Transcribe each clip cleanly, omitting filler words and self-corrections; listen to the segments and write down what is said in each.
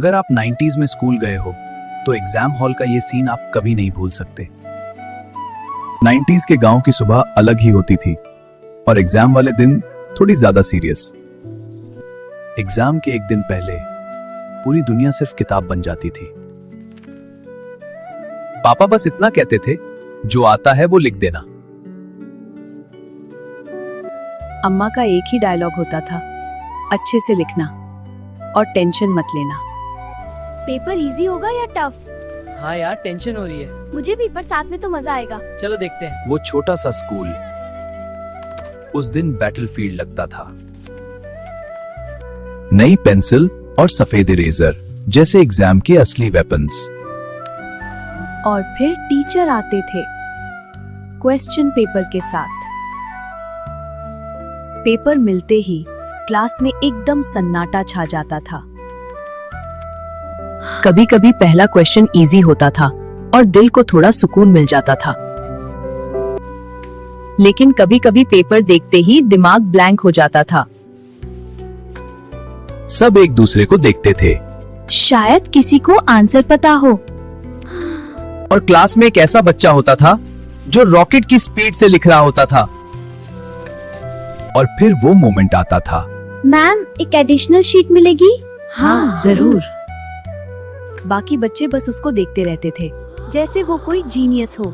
अगर आप 90s में स्कूल गए हो तो एग्जाम हॉल का ये सीन आप कभी नहीं भूल सकते। 90s के गांव की सुबह अलग ही होती थी और एग्जाम वाले दिन थोड़ी ज्यादा सीरियस। एग्जाम के एक दिन पहले पूरी दुनिया सिर्फ किताब बन जाती थी। पापा बस इतना कहते थे, जो आता है वो लिख देना। अम्मा का एक ही डायलॉग होता था, अच्छे से लिखना और टेंशन मत लेना। पेपर इजी होगा या टफ? हाँ यार, टेंशन हो रही है। मुझे भी, पर साथ में तो मजा आएगा। चलो देखते हैं। वो छोटा सा स्कूल उस दिन बैटलफील्ड लगता था। नई पेंसिल और सफेद इरेजर जैसे एग्जाम के असली वेपन्स। और फिर टीचर आते थे क्वेश्चन पेपर के साथ। पेपर मिलते ही क्लास में एकदम सन्नाटा छा जाता था। कभी कभी पहला क्वेश्चन इजी होता था और दिल को थोड़ा सुकून मिल जाता था, लेकिन कभी कभी पेपर देखते ही दिमाग ब्लैंक हो जाता था। सब एक दूसरे को देखते थे। शायद किसी को आंसर पता हो। और क्लास में एक ऐसा बच्चा होता था जो रॉकेट की स्पीड से लिख रहा होता था। और फिर वो मोमेंट आता था। मैम, एक एडिशनल शीट मिलेगी? हाँ जरूर। बाकी बच्चे बस उसको देखते रहते थे, जैसे वो कोई जीनियस हो।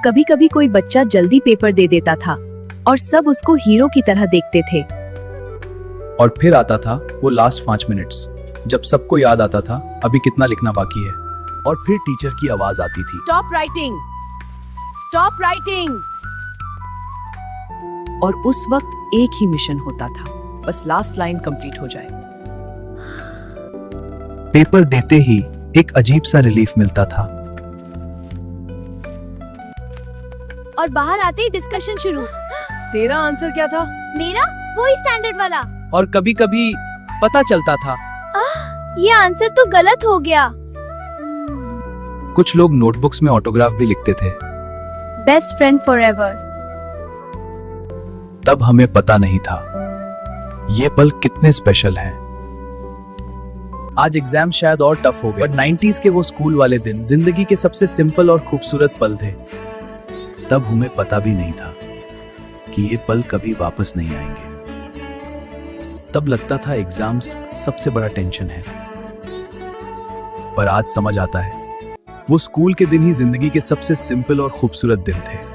कभी कभी कोई बच्चा जल्दी पेपर दे देता था और सब उसको हीरो की तरह देखते थे। और फिर आता था वो लास्ट 5 मिनट्स, जब सबको याद आता था अभी कितना लिखना बाकी है। और फिर टीचर की आवाज आती थी, स्टॉप राइटिंग, स्टॉप राइटिंग। और उस वक्त एक ही मिशन होता था, बस लास्ट लाइन कंप्लीट हो जाए। पेपर देते ही एक अजीब सा रिलीफ मिलता था। और बाहर आते ही डिस्कशन शुरू। तेरा आंसर क्या था? मेरा वही स्टैंडर्ड वाला। और कभी कभी पता चलता था। ये आंसर तो गलत हो गया। कुछ लोग नोटबुक्स में ऑटोग्राफ भी लिखते थे। Best friend forever. तब हमें पता नहीं था ये पल कितने स्पेशल हैं। आज एग्जाम शायद और टफ हो गए, बट 90s के वो स्कूल वाले दिन जिंदगी के सबसे सिंपल और खूबसूरत पल थे। तब हमें पता भी नहीं था कि ये पल कभी वापस नहीं आएंगे। तब लगता था एग्जाम्स सबसे बड़ा टेंशन है, पर आज समझ आता है वो स्कूल के दिन ही जिंदगी के सबसे सिंपल और खूबसूरत दिन थे।